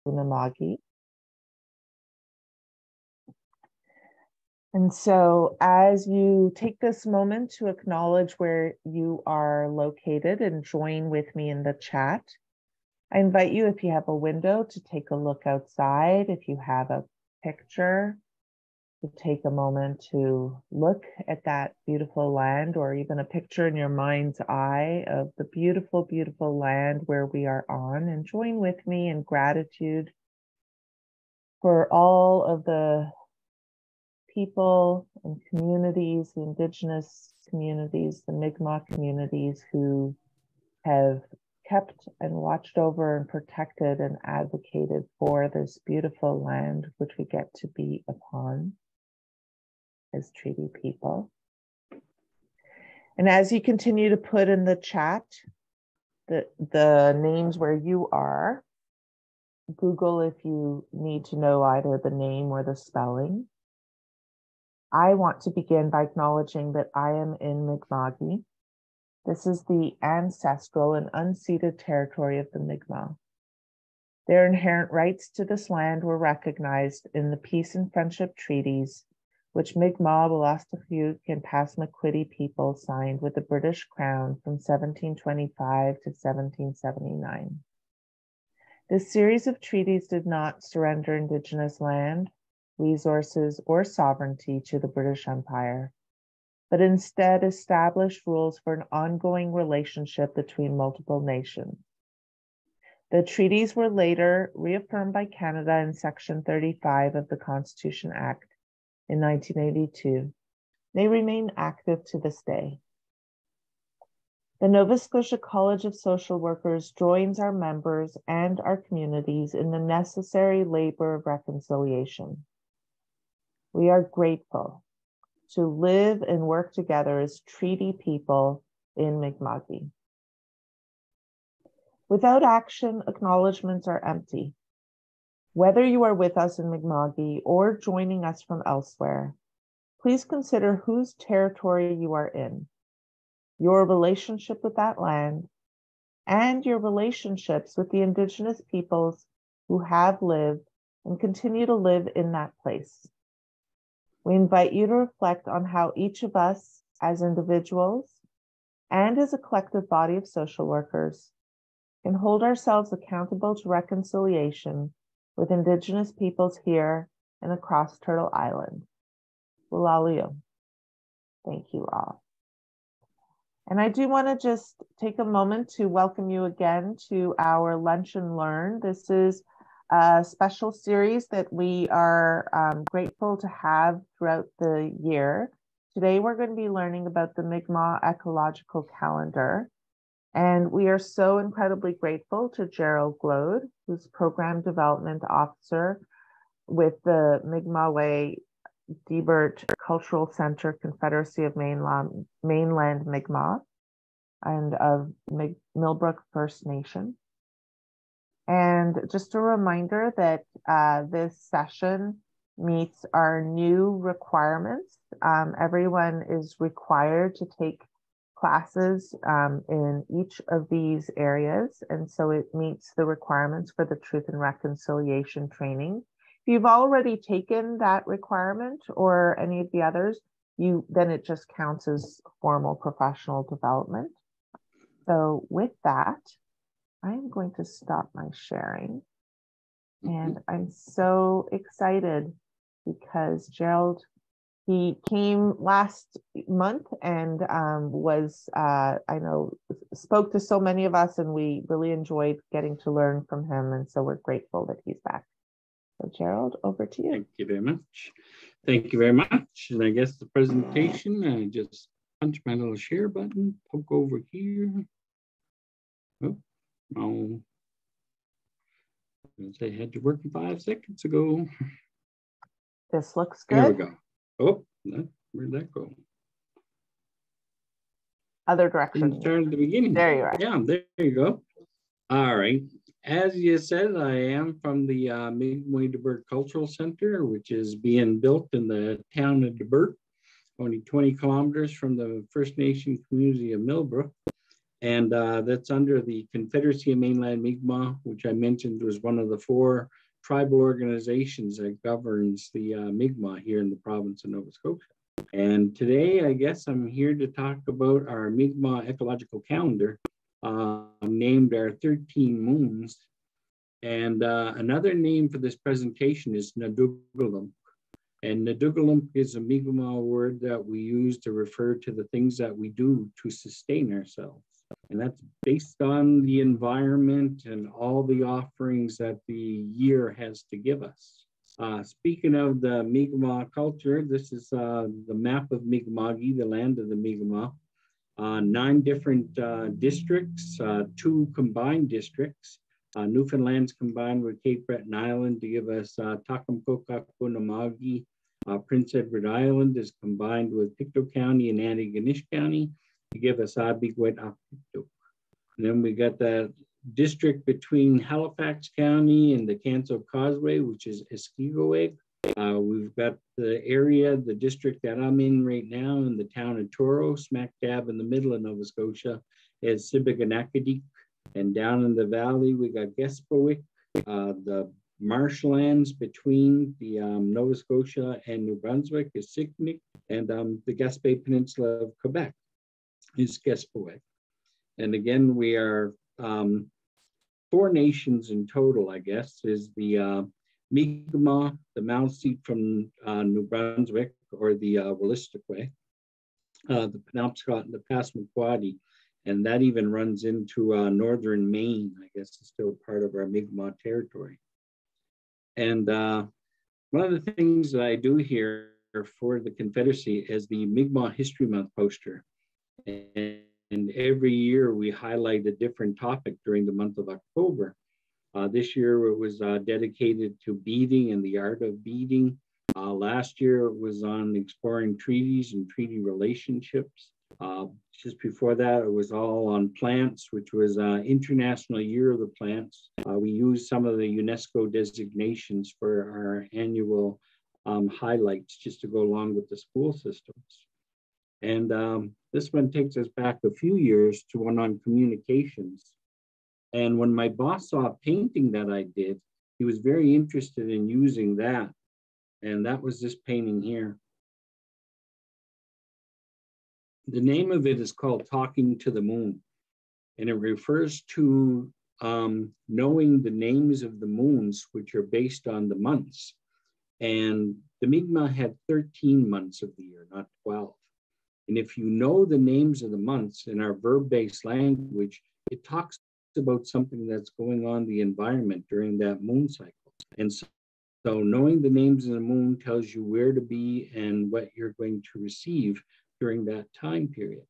Unama'ki. And so as you take this moment to acknowledge where you are located and join with me in the chat, I invite you, if you have a window, to take a look outside. If you have a picture, to take a moment to look at that beautiful land, or even a picture in your mind's eye of the beautiful, beautiful land where we are on, and join with me in gratitude for all of the people and communities, the Indigenous communities, the Mi'kmaq communities who have kept and watched over and protected and advocated for this beautiful land which we get to be upon as treaty people. And as you continue to put in the chat the names where you are, Google if you need to know either the name or the spelling. I want to begin by acknowledging that I am in Mi'kma'ki. This is the ancestral and unceded territory of the Mi'kmaq. Their inherent rights to this land were recognized in the peace and friendship treaties which Mi'kmaq, Wolastoqiyik, and Passamaquoddy people signed with the British Crown from 1725 to 1779. This series of treaties did not surrender Indigenous land, resources, or sovereignty to the British Empire, but instead established rules for an ongoing relationship between multiple nations. The treaties were later reaffirmed by Canada in Section 35 of the Constitution Act in 1982. They remain active to this day. The Nova Scotia College of Social Workers joins our members and our communities in the necessary labor of reconciliation. We are grateful to live and work together as treaty people in Mi'kma'ki. Without action, acknowledgements are empty. Whether you are with us in Mi'kma'ki or joining us from elsewhere, please consider whose territory you are in, your relationship with that land, and your relationships with the Indigenous peoples who have lived and continue to live in that place. We invite you to reflect on how each of us as individuals and as a collective body of social workers can hold ourselves accountable to reconciliation with Indigenous peoples here and across Turtle Island. Walaluyo. Thank you all. And I do want to just take a moment to welcome you again to our Lunch and Learn. This is a special series that we are grateful to have throughout the year. Today, we're going to be learning about the Mi'kmaq ecological calendar. And we are so incredibly grateful to Gerald Glode, who's Program Development Officer with the Mi'kmaq Debert Cultural Center, Confederacy of Mainland Mi'kmaq, and of Millbrook First Nation. And just a reminder that this session meets our new requirements. Everyone is required to take classes in each of these areas, and so it meets the requirements for the Truth and Reconciliation training. If you've already taken that requirement or any of the others, then it just counts as formal professional development. So with that, I'm going to stop my sharing. And I'm so excited because Gerald, he came last month and I know, spoke to so many of us, and we really enjoyed getting to learn from him. And so we're grateful that he's back. So Gerald, over to you. Thank you very much. Thank you very much. And I guess the presentation, I just punch my little share button, poke over here. Oh, I had to work 5 seconds ago. This looks good. There we go. Oh, where'd that go? Other direction. Start at the beginning. There you are. Yeah, there you go. All right. As you said, I am from the Mi'kmaq Debert Cultural Center, which is being built in the town of Debert, only 20 kilometers from the First Nation community of Millbrook. And that's under the Confederacy of Mainland Mi'kmaq, which I mentioned was one of the 4 tribal organizations that governs the Mi'kmaq here in the province of Nova Scotia. And today, I guess I'm here to talk about our Mi'kmaq ecological calendar, named our 13 moons. And another name for this presentation is Nadugalump. And Nadugalump is a Mi'kmaq word that we use to refer to the things that we do to sustain ourselves. And that's based on the environment and all the offerings that the year has to give us. Speaking of the Mi'kmaq culture, this is the map of Mi'kma'ki, the land of the Mi'kmaq. 9 different districts, 2 combined districts. Newfoundland's combined with Cape Breton Island to give us Takamkokak-Punamagi. Prince Edward Island is combined with Pictou County and Antigonish County to give us Abigwet-Akpiktuk. And then we got the district between Halifax County and the Canso Causeway, which is Esquigaweg. We've got the area, the district that I'm in right now in the town of Toro, smack dab in the middle of Nova Scotia, is Sibiganakadik. And down in the valley, we got Gespowick, the marshlands between the Nova Scotia and New Brunswick is Siknik, and the Gaspé Peninsula of Quebec is Gespowick. And again, we are 4 nations in total, I guess, is the Mi'kmaq, the Mountseat from New Brunswick, or the Wolastoqey, the Penobscot and the Passamaquoddy, and that even runs into northern Maine, I guess is still part of our Mi'kmaq territory. And one of the things that I do here for the Confederacy is the Mi'kmaq History Month poster. And every year we highlight a different topic during the month of October. This year it was dedicated to beading and the art of beading. Last year it was on exploring treaties and treaty relationships. Just before that, it was all on plants, which was International Year of the Plants. We used some of the UNESCO designations for our annual highlights just to go along with the school systems. And this one takes us back a few years to one on communications. And when my boss saw a painting that I did, he was very interested in using that. And that was this painting here. The name of it is called Talking to the Moon. And it refers to knowing the names of the moons, which are based on the months. And the Mi'kmaq had 13 months of the year, not 12. And if you know the names of the months in our verb-based language, it talks about something that's going on in the environment during that moon cycle. And so knowing the names of the moon tells you where to be and what you're going to receive during that time period.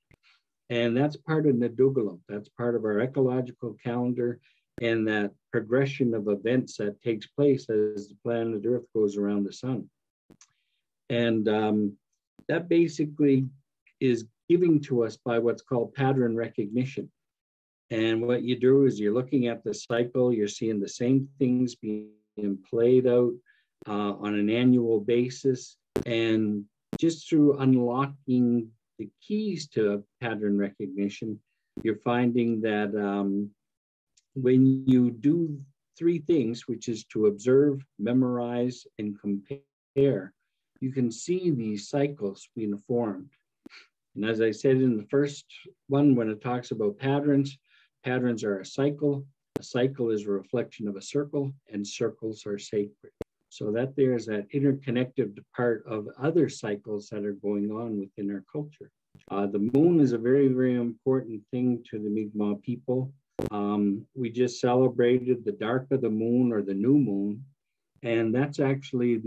And that's part of Nadugalump. That's part of our ecological calendar and that progression of events that takes place as the planet Earth goes around the sun. And that basically is given to us by what's called pattern recognition. And what you do is you're looking at the cycle, you're seeing the same things being played out on an annual basis. And just through unlocking the keys to pattern recognition, you're finding that when you do 3 things, which is to observe, memorize, and compare, you can see these cycles being formed. And as I said in the first one, when it talks about patterns, patterns are a cycle. A cycle is a reflection of a circle, and circles are sacred. So that there's that interconnected part of other cycles that are going on within our culture. The moon is a very, very important thing to the Mi'kmaq people. We just celebrated the dark of the moon or the new moon. And that's actually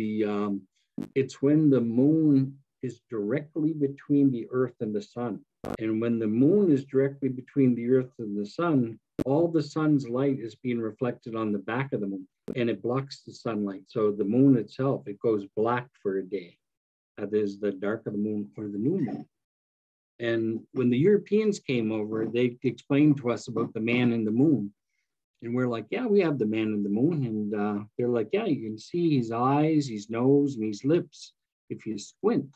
it's when the moon is directly between the earth and the sun. And when the moon is directly between the earth and the sun, all the sun's light is being reflected on the back of the moon and it blocks the sunlight. So the moon itself, it goes black for a day. That is the dark of the moon or the new moon. And when the Europeans came over, they explained to us about the man in the moon. And we're like, yeah, we have the man in the moon. And they're like, yeah, you can see his eyes, his nose, and his lips if you squint.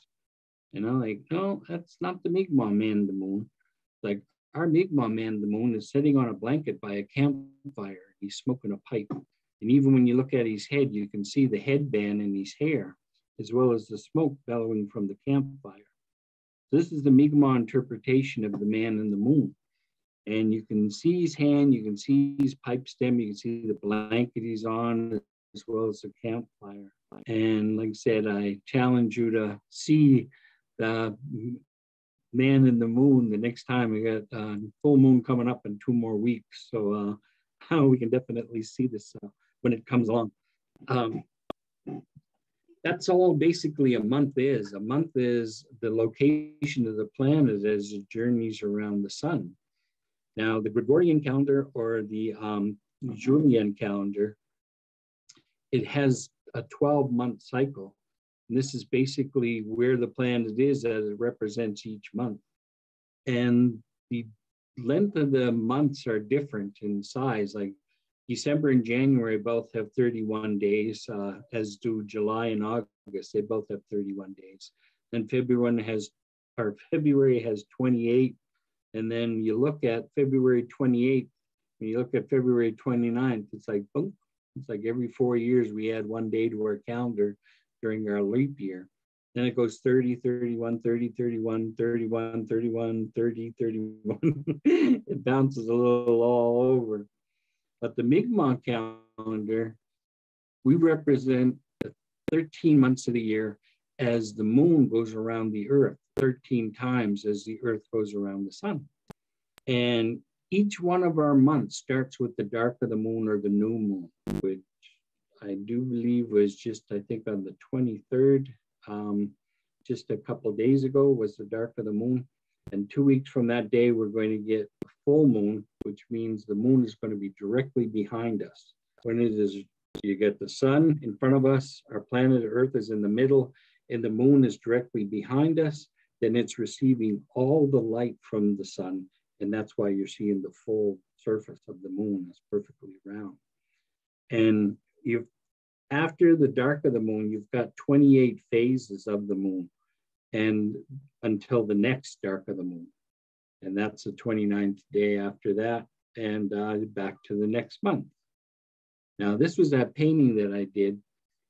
And I'm like, no, that's not the Mi'kmaq man in the moon. Like, our Mi'kmaq man, the moon, is sitting on a blanket by a campfire. He's smoking a pipe. And even when you look at his head, you can see the headband in his hair, as well as the smoke bellowing from the campfire. This is the Mi'kmaq interpretation of the man in the moon. And you can see his hand, you can see his pipe stem, you can see the blanket he's on, as well as the campfire. And like I said, I challenge you to see the man in the moon the next time. We got full moon coming up in 2 more weeks. So we can definitely see this when it comes along. That's all basically a month is. A month is the location of the planet as it journeys around the sun. Now, the Gregorian calendar or the Julian calendar, it has a 12-month cycle. And this is basically where the planet is as it represents each month. And the length of the months are different in size. Like December and January both have 31 days, as do July and August. They both have 31 days. Then February has 28. And then you look at February 28th, and you look at February 29th, it's like, boom. It's like every 4 years we add 1 day to our calendar during our leap year. Then it goes 30, 31, 30, 31, 31, 31, 30, 31. It bounces a little all over. But the Mi'kmaq calendar, we represent the 13 months of the year as the moon goes around the earth 13 times as the earth goes around the sun. And each one of our months starts with the dark of the moon or the new moon, which I do believe was just, I think on the 23rd, just a couple of days ago was the dark of the moon. And 2 weeks from that day, we're going to get a full moon, which means the moon is going to be directly behind us. When it is, you get the sun in front of us, our planet Earth is in the middle, and the moon is directly behind us, then it's receiving all the light from the sun. And that's why you're seeing the full surface of the moon is perfectly round. And after the dark of the moon, you've got 28 phases of the moon and until the next dark of the moon. And that's the 29th day after that and back to the next month. Now, this was that painting that I did.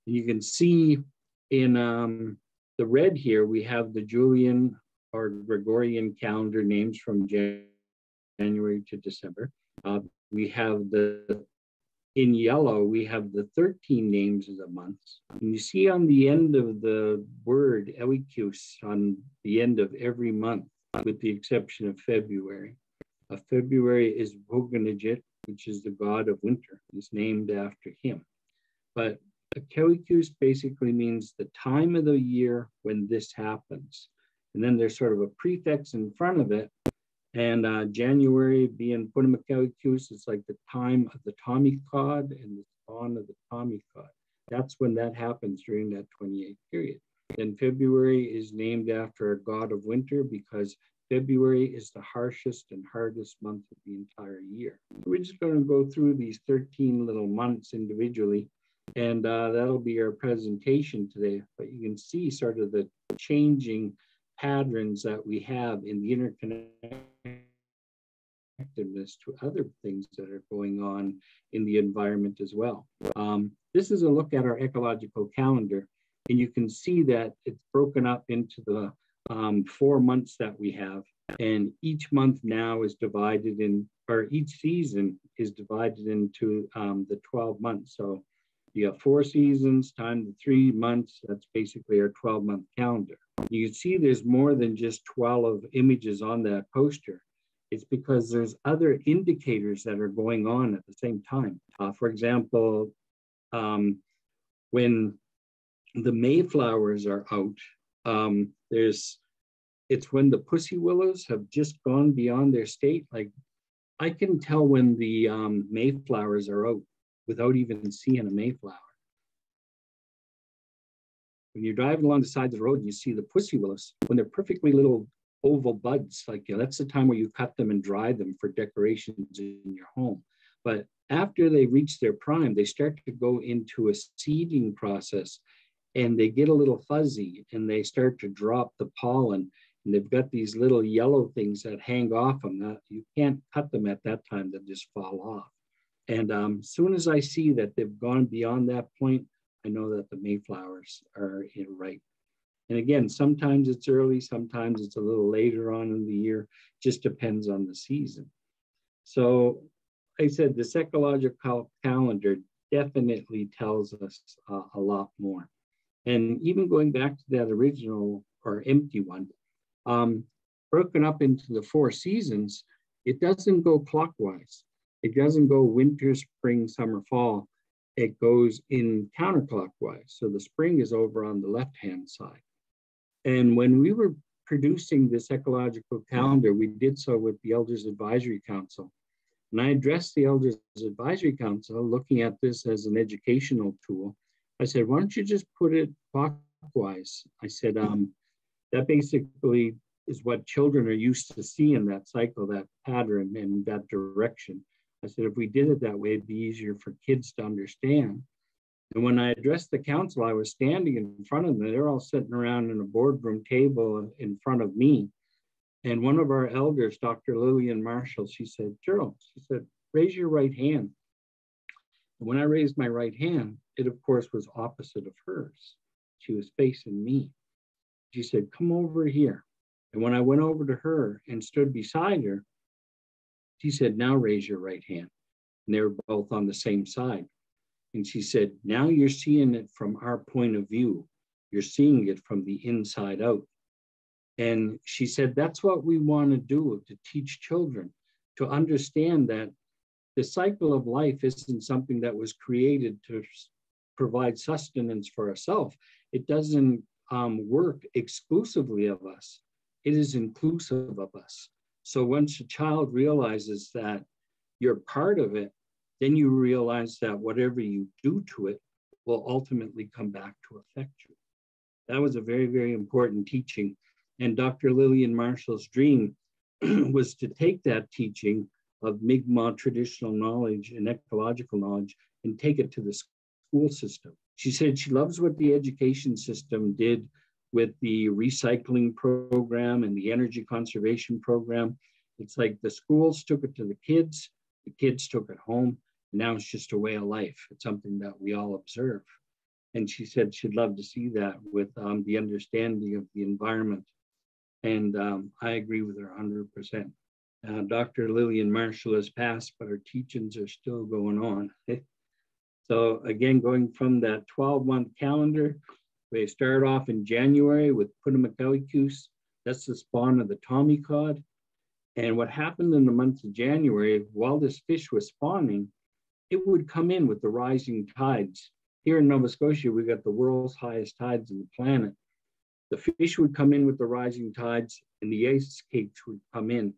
And you can see in the red here, we have the Julian or Gregorian calendar names from January to December. We have in yellow, we have the 13 names of the months. And you see on the end of the word elicus on the end of every month, with the exception of February. February is Voganajit, which is the god of winter. It's named after him. But Kewikus basically means the time of the year when this happens. And then there's sort of a prefix in front of it. And January being Punamakewikus, it's like the time of the Tommy Cod and the spawn of the Tommy Cod. That's when that happens during that 28 period. Then February is named after a god of winter because February is the harshest and hardest month of the entire year. We're just going to go through these 13 little months individually, and that'll be our presentation today. But you can see sort of the changing patterns that we have in the interconnectedness to other things that are going on in the environment as well. This is a look at our ecological calendar, and you can see that it's broken up into the 4 months that we have, and each month now is divided in, or each season is divided into the 12 months. So you have 4 seasons times the 3 months. That's basically our 12-month calendar. You can see there's more than just 12 images on that poster. It's because there's other indicators that are going on at the same time. For example, when the Mayflowers are out, it's when the pussy willows have just gone beyond their state. Like I can tell when the Mayflowers are out without even seeing a Mayflower. When you're driving along the side of the road and you see the pussy willows, when they're perfectly little oval buds, like that's the time where you cut them and dry them for decorations in your home. But after they reach their prime, they start to go into a seeding process and they get a little fuzzy and they start to drop the pollen. And they've got these little yellow things that hang off them. That you can't cut them at that time, they'll just fall off. And as soon as I see that they've gone beyond that point, I know that the Mayflowers are ripe. And again, sometimes it's early, sometimes it's a little later on in the year, just depends on the season. So I said this ecological calendar definitely tells us a lot more. And even going back to that original or empty one, broken up into the 4 seasons, it doesn't go clockwise. It doesn't go winter, spring, summer, fall. It goes in counterclockwise. So the spring is over on the left-hand side. And when we were producing this ecological calendar, we did so with the Elders Advisory Council. And I addressed the Elders Advisory Council, looking at this as an educational tool. I said, why don't you just put it clockwise? I said, that basically is what children are used to seeing, that cycle, that pattern, and that direction. I said, if we did it that way, it'd be easier for kids to understand. And when I addressed the council, I was standing in front of them. They're all sitting around in a boardroom table in front of me. And one of our elders, Dr. Lillian Marshall, she said, Gerald, she said, raise your right hand. And when I raised my right hand, it of course was opposite of hers. She was facing me. She said, come over here. And when I went over to her and stood beside her, she said, now raise your right hand. And they were both on the same side. And she said, now you're seeing it from our point of view. You're seeing it from the inside out. And she said, that's what we want to do, to teach children, to understand that the cycle of life isn't something that was created to provide sustenance for ourselves. It doesn't work exclusively of us. It is inclusive of us. So once a child realizes that you're part of it, then you realize that whatever you do to it will ultimately come back to affect you. That was a very, very important teaching. And Dr. Lillian Marshall's dream was to take that teaching of Mi'kmaq traditional knowledge and ecological knowledge and take it to the school system. She said she loves what the education system did with the recycling program and the energy conservation program. It's like the schools took it to the kids took it home, and now it's just a way of life. It's something that we all observe. And she said she'd love to see that with the understanding of the environment. And I agree with her 100%. Dr. Lillian Marshall has passed, but her teachings are still going on. So again, going from that 12-month calendar, we start off in January with Punamakawikus. That's the spawn of the Tommy cod. And what happened in the month of January, while this fish was spawning, it would come in with the rising tides. Here in Nova Scotia, we got the world's highest tides on the planet. The fish would come in with the rising tides and the ice cakes would come in.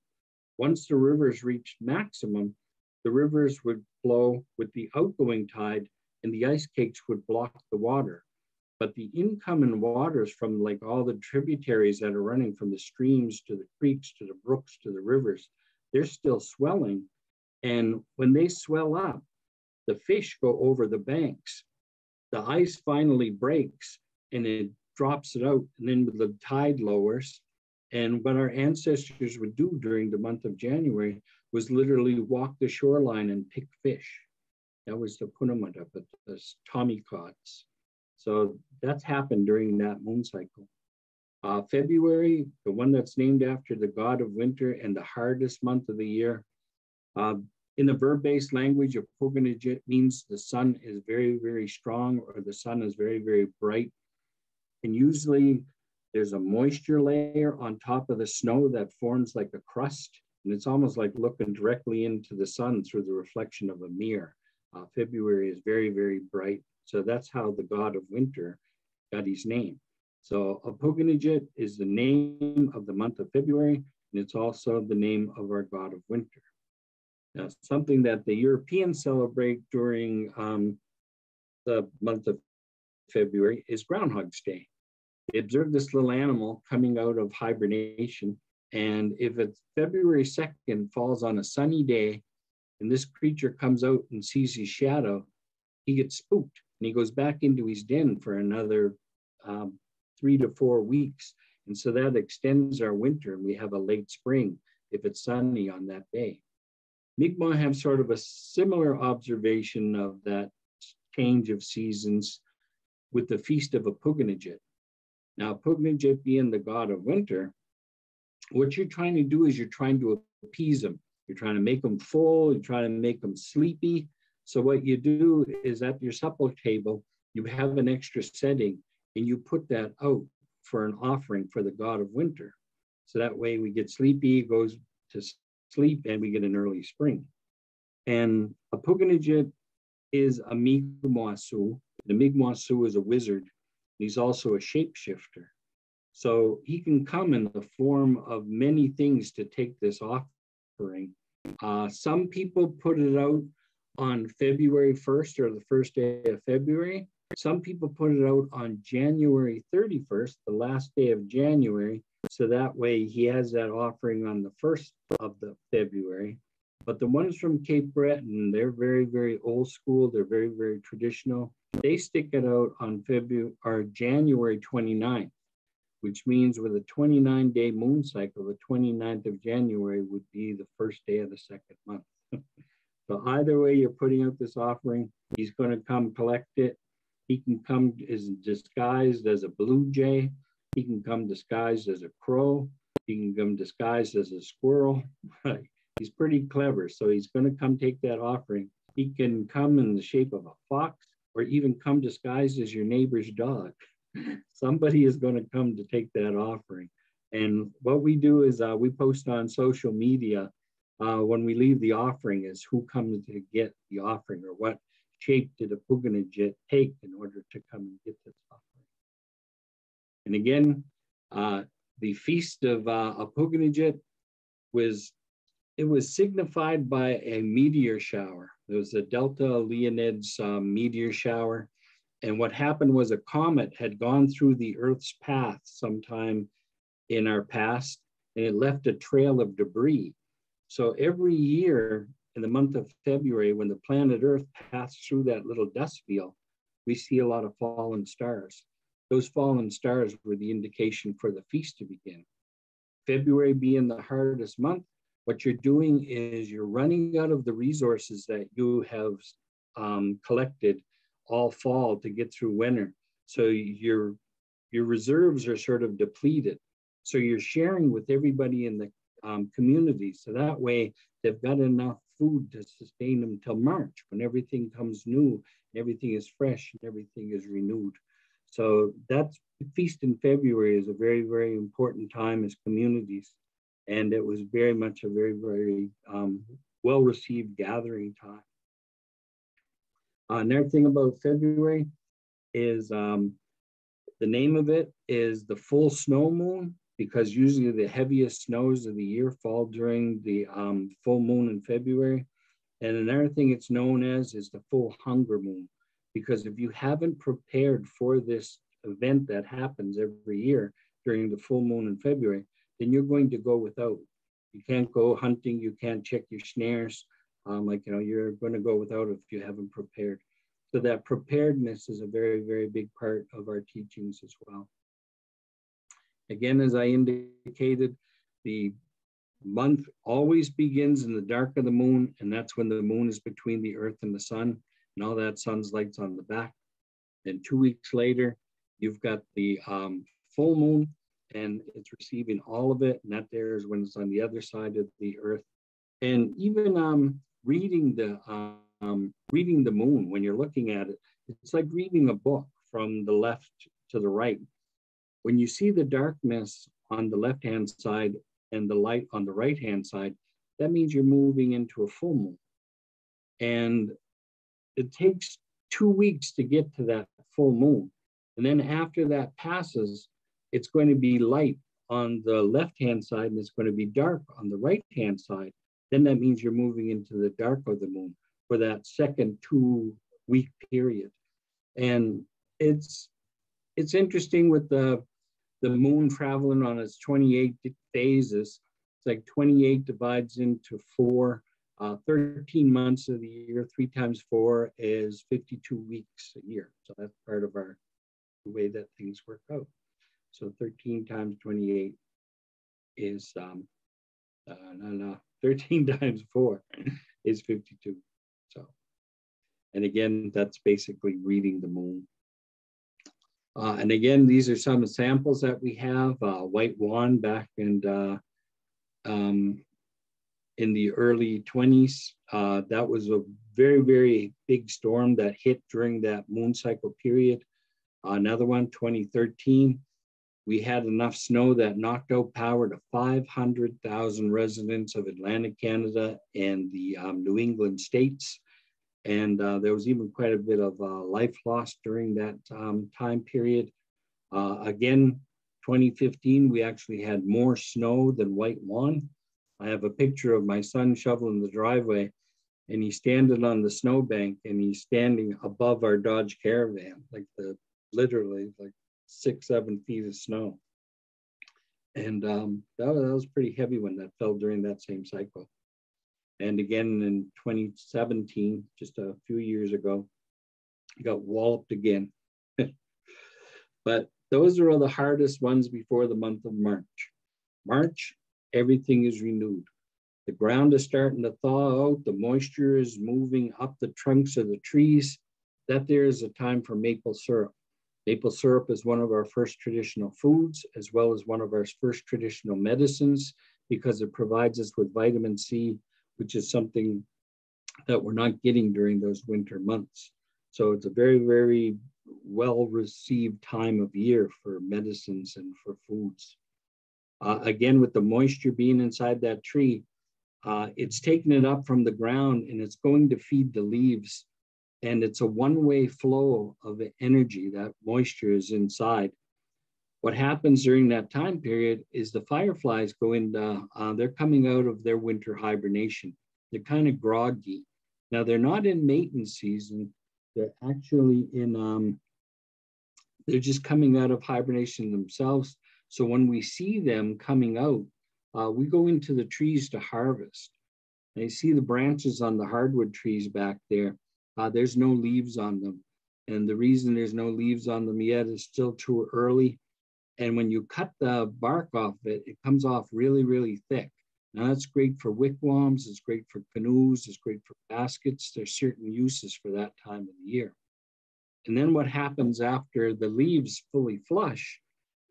Once the rivers reached maximum, the rivers would flow with the outgoing tide and the ice cakes would block the water. But the incoming waters from like all the tributaries that are running from the streams to the creeks, to the brooks, to the rivers, they're still swelling. And when they swell up, the fish go over the banks. The ice finally breaks and it drops it out, and then the tide lowers. And what our ancestors would do during the month of January was literally walk the shoreline and pick fish. That was the punamata, but the Tommy cods. So that's happened during that moon cycle. February, the one that's named after the god of winter and the hardest month of the year. In the verb-based language of Pogonijit means the sun is very, very strong, or the sun is very, very bright. And usually there's a moisture layer on top of the snow that forms like a crust. And it's almost like looking directly into the sun through the reflection of a mirror. February is very, very bright. So that's how the god of winter got his name. So Pogonijit is the name of the month of February, and it's also the name of our god of winter. Now, something that the Europeans celebrate during the month of February is Groundhog's Day. They observe this little animal coming out of hibernation, and if it's February 2nd falls on a sunny day, and this creature comes out and sees his shadow, he gets spooked, and he goes back into his den for another 3 to 4 weeks. And so that extends our winter, and we have a late spring if it's sunny on that day. Mi'kmaq have sort of a similar observation of that change of seasons with the feast of Apuganijit. Now, Apuganijit being the god of winter, what you're trying to do is you're trying to appease them. You're trying to make them full, you're trying to make them sleepy. So what you do is at your supper table, you have an extra setting and you put that out for an offering for the god of winter. So that way we get sleepy, goes to sleep, and we get an early spring. And Apuganijit is a Mi'kmaq. The Mi'kmaq is a wizard. He's also a shapeshifter. So he can come in the form of many things to take this offering. Some people put it out on February 1st or the first day of February. Some people put it out on January 31st, the last day of January. So that way he has that offering on the 1st of the February. But the ones from Cape Breton, they're very, very old school. They're very, very traditional. They stick it out on January 29th, which means with a 29-day moon cycle, the 29th of January would be the first day of the second month. So either way you're putting out this offering, he's going to come collect it. He can come disguised as a blue jay. He can come disguised as a crow. He can come disguised as a squirrel. He's pretty clever. So he's going to come take that offering. He can come in the shape of a fox or even come disguised as your neighbor's dog. Somebody is going to come to take that offering. And what we do is we post on social media when we leave the offering is who comes to get the offering or what shape did Apuganijit take in order to come and get this offering. And again, the feast of Apuganijit was signified by a meteor shower. There was a Delta Leonids meteor shower. And what happened was a comet had gone through the Earth's path sometime in our past, and it left a trail of debris. So every year in the month of February, when the planet Earth passed through that little dust field, we see a lot of fallen stars. Those fallen stars were the indication for the feast to begin. February being the hardest month, what you're doing is you're running out of the resources that you have collected all fall to get through winter. So your reserves are sort of depleted. So you're sharing with everybody in the community. So that way they've got enough food to sustain them till March when everything comes new, everything is fresh and everything is renewed. So that feast in February is a very, very important time as communities. And it was very much a very, very well-received gathering time. Another thing about February is the name of it is the full snow moon, because usually the heaviest snows of the year fall during the full moon in February. And another thing it's known as is the full hunger moon, because if you haven't prepared for this event that happens every year during the full moon in February, then you're going to go without. You can't go hunting, you can't check your snares. You're going to go without if you haven't prepared. So that preparedness is a very, very big part of our teachings as well. Again, as I indicated, the month always begins in the dark of the moon, and that's when the moon is between the earth and the sun, and all that sun's lights on the back. Then 2 weeks later, you've got the full moon, and it's receiving all of it, and that there is when it's on the other side of the earth. And even reading the moon, when you're looking at it, it's like reading a book from the left to the right. When you see the darkness on the left-hand side and the light on the right-hand side, that means you're moving into a full moon. And it takes 2 weeks to get to that full moon. And then after that passes, it's going to be light on the left-hand side and it's going to be dark on the right-hand side. Then that means you're moving into the dark of the moon for that second 2 week period. And it's interesting with the moon traveling on its 28 phases. It's like 28 divides into 4, 13 months of the year. 3 times 4 is 52 weeks a year. So that's part of the way that things work out. So 13 times 28 is, 13 times 4 is 52. So, and again, that's basically reading the moon. And again, these are some samples that we have. White Swan back in the early 20s. That was a very, very big storm that hit during that moon cycle period. Another one, 2013, we had enough snow that knocked out power to 500,000 residents of Atlantic Canada and the New England states. And there was even quite a bit of life lost during that time period. Again, 2015, we actually had more snow than White Swan. I have a picture of my son shoveling the driveway, and he's standing on the snowbank, and he's standing above our Dodge Caravan, like literally like 6-7 feet of snow. And that was pretty heavy when that fell during that same cycle. And again, in 2017, just a few years ago, it got walloped again. But those are all the hardest ones before the month of March. March, everything is renewed. The ground is starting to thaw out. The moisture is moving up the trunks of the trees. That there is a time for maple syrup. Maple syrup is one of our first traditional foods, as well as one of our first traditional medicines, because it provides us with vitamin C, which is something that we're not getting during those winter months. So it's a very, very well-received time of year for medicines and for foods. Again, with the moisture being inside that tree, it's taking it up from the ground and it's going to feed the leaves. And it's a one-way flow of energy. That moisture is inside. What happens during that time period is the fireflies go into, they're coming out of their winter hibernation. They're kind of groggy. Now they're not in mating season. They're actually in, they're just coming out of hibernation themselves. So when we see them coming out, we go into the trees to harvest. And you see the branches on the hardwood trees back there. There's no leaves on them. And the reason there's no leaves on them yet is still too early. And when you cut the bark off it, it comes off really, really thick. Now that's great for wigwams, it's great for canoes, it's great for baskets. There's certain uses for that time of the year. And then what happens after the leaves fully flush,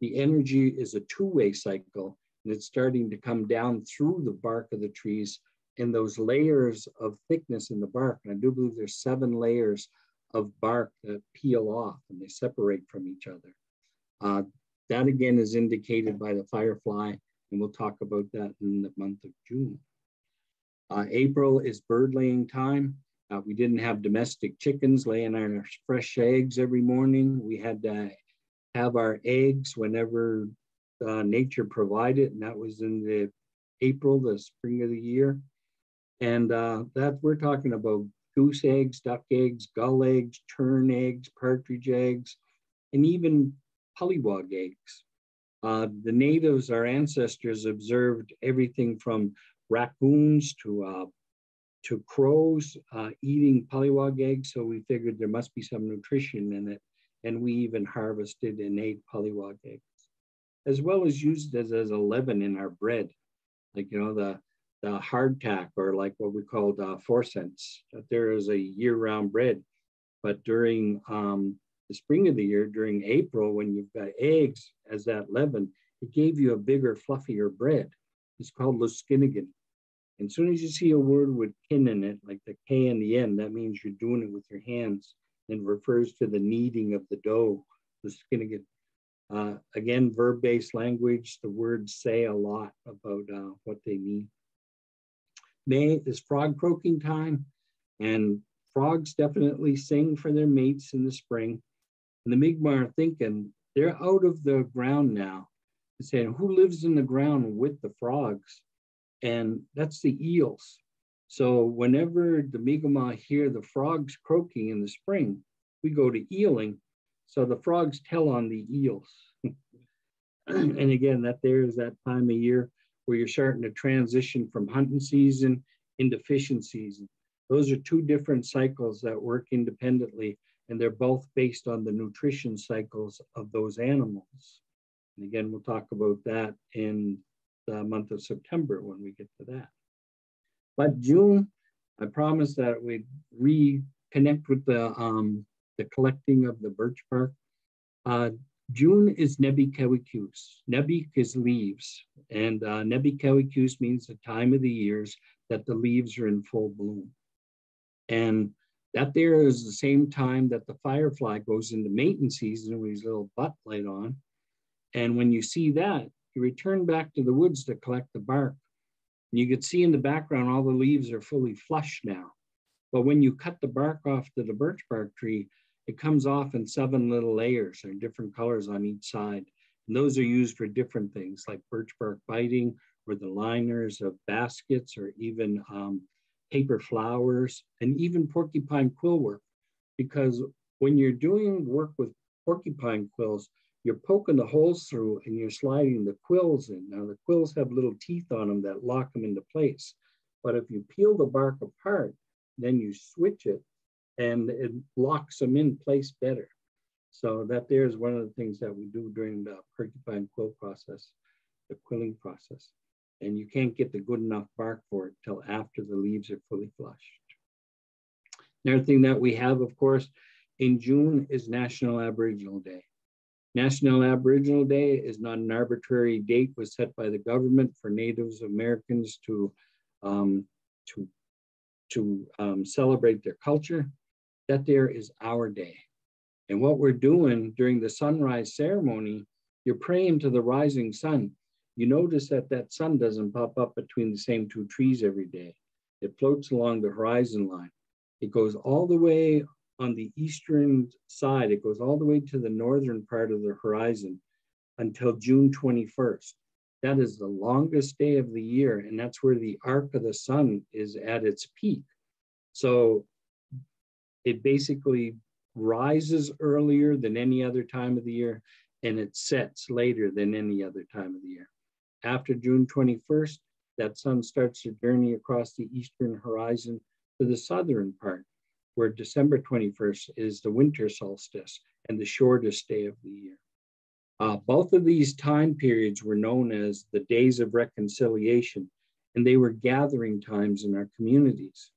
the energy is a two-way cycle, and it's starting to come down through the bark of the trees in those layers of thickness in the bark. And I do believe there's 7 layers of bark that peel off and they separate from each other. That again is indicated by the firefly, and we'll talk about that in the month of June. April is bird laying time. We didn't have domestic chickens laying our fresh eggs every morning. We had to have our eggs whenever nature provided, and that was in the April, the spring of the year. And that we're talking about goose eggs, duck eggs, gull eggs, tern eggs, partridge eggs, and even pollywog eggs. The natives, our ancestors, observed everything from raccoons to crows eating pollywog eggs. So we figured there must be some nutrition in it. And we even harvested and ate pollywog eggs, as well as used as a leaven in our bread. Like, you know, the hardtack, or like what we called 4 cents. That there is a year-round bread. But during the spring of the year, during April, when you've got eggs as that leaven, it gave you a bigger, fluffier bread. It's called Luskinigan. And as soon as you see a word with kin in it, like the K in the end, that means you're doing it with your hands and refers to the kneading of the dough, Luskinigan. Again, verb-based language, the words say a lot about what they mean. May is frog croaking time, and frogs definitely sing for their mates in the spring. And the Mi'kmaq are thinking, they're out of the ground now. They're saying, who lives in the ground with the frogs? And that's the eels. So whenever the Mi'kmaq hear the frogs croaking in the spring, we go to eeling. So the frogs tell on the eels. And again, that there is that time of year where you're starting to transition from hunting season into fishing season. Those are 2 different cycles that work independently, and they're both based on the nutrition cycles of those animals. And again, we'll talk about that in the month of September when we get to that. But June, I promised that we'd reconnect with the collecting of the birch bark. June is Nebikewikuse. Nebik is leaves, and Nebikewikuse means the time of the years that the leaves are in full bloom. And that there is the same time that the firefly goes into mating season with his little butt light on. And when you see that, you return back to the woods to collect the bark. And you can see in the background, all the leaves are fully flushed now. But when you cut the bark off to the birch bark tree, it comes off in 7 little layers or different colors on each side. And those are used for different things like birch bark biting or the liners of baskets or even paper flowers and even porcupine quill work. Because when you're doing work with porcupine quills, you're poking the holes through and you're sliding the quills in. Now the quills have little teeth on them that lock them into place. But if you peel the bark apart, then you switch it and it locks them in place better. So that there's one of the things that we do during the porcupine quill process, the quilling process. And you can't get the good enough bark for it till after the leaves are fully flushed. Another thing that we have, of course, in June is National Aboriginal Day. National Aboriginal Day is not an arbitrary date was set by the government for Native Americans to celebrate their culture. That there is our day. And what we're doing during the sunrise ceremony, you're praying to the rising sun. You notice that that sun doesn't pop up between the same 2 trees every day. It floats along the horizon line. It goes all the way on the eastern side. It goes all the way to the northern part of the horizon until June 21st. That is the longest day of the year, and that's where the arc of the sun is at its peak. So it basically rises earlier than any other time of the year, and it sets later than any other time of the year. After June 21st, that sun starts to journey across the eastern horizon to the southern part, where December 21st is the winter solstice and the shortest day of the year. Both of these time periods were known as the days of reconciliation, and they were gathering times in our communities.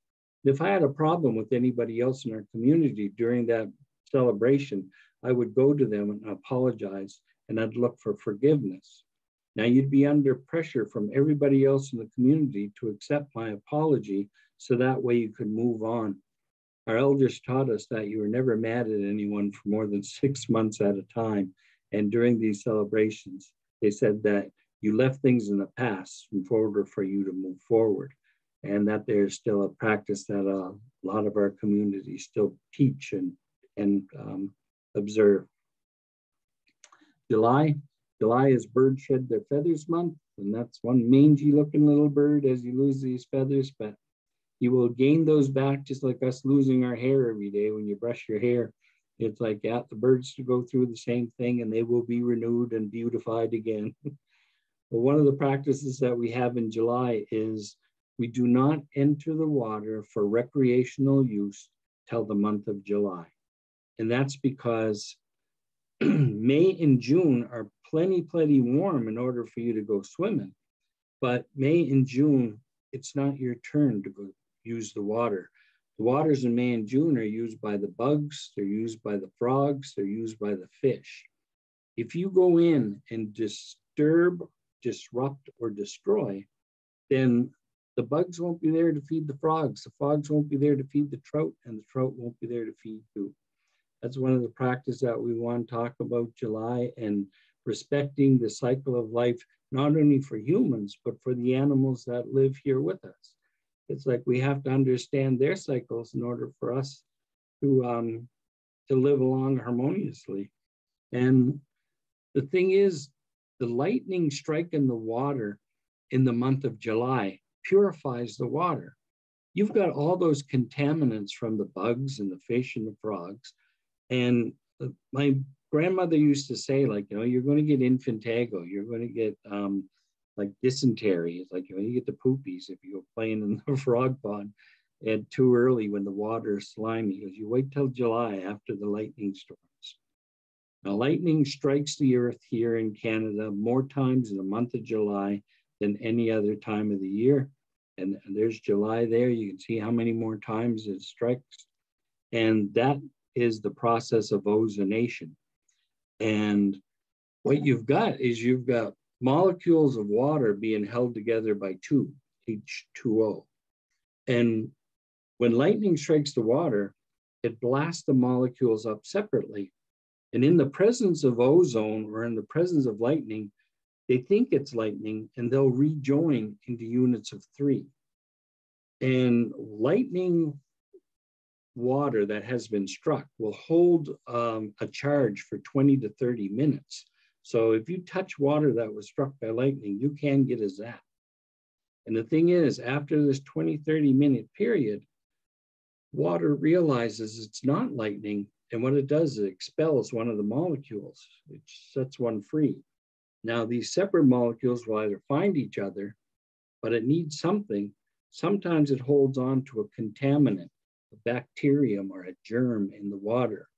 If I had a problem with anybody else in our community during that celebration, I would go to them and apologize, and I'd look for forgiveness. Now, you'd be under pressure from everybody else in the community to accept my apology, so that way you could move on. Our elders taught us that you were never mad at anyone for more than 6 months at a time. And during these celebrations, they said that you left things in the past in order for you to move forward. And that there's still a practice that a lot of our communities still teach and observe. July is Birds Shed Their Feathers Month, and that's one mangy looking little bird as you lose these feathers, but you will gain those back just like us losing our hair every day when you brush your hair. It's like, yeah, the birds to go through the same thing and they will be renewed and beautified again. But one of the practices that we have in July is we do not enter the water for recreational use till the month of July. And that's because May and June are plenty warm in order for you to go swimming. But May and June, it's not your turn to go use the water. The waters in May and June are used by the bugs, they're used by the frogs, they're used by the fish. If you go in and disturb, disrupt, or destroy, then the bugs won't be there to feed the frogs won't be there to feed the trout, and the trout won't be there to feed you. That's one of the practices that we want to talk about July, and respecting the cycle of life, not only for humans, but for the animals that live here with us. It's like we have to understand their cycles in order for us to live along harmoniously. And the thing is, the lightning striking the water in the month of July purifies the water. You've got all those contaminants from the bugs and the fish and the frogs. And my grandmother used to say, like, you know, you're going to get infantago, you're going to get like dysentery. It's like, you know, you get the poopies if you go playing in the frog pond and too early when the water is slimy. Because you wait till July after the lightning storms. Now, lightning strikes the earth here in Canada more times in the month of July than any other time of the year. And there's July there. You can see how many more times it strikes. And that is the process of ozonation. And what you've got is you've got molecules of water being held together by two, H2O. And when lightning strikes the water, it blasts the molecules up separately. And in the presence of ozone or in the presence of lightning, they think it's lightning and they'll rejoin into units of 3. And lightning water that has been struck will hold a charge for 20 to 30 minutes. So if you touch water that was struck by lightning, you can get a zap. And the thing is, after this 20, 30-minute period, water realizes it's not lightning. And what it does is it expels one of the molecules. It sets one free. Now, these separate molecules will either find each other, but it needs something. Sometimes it holds on to a contaminant, a bacterium or a germ in the water.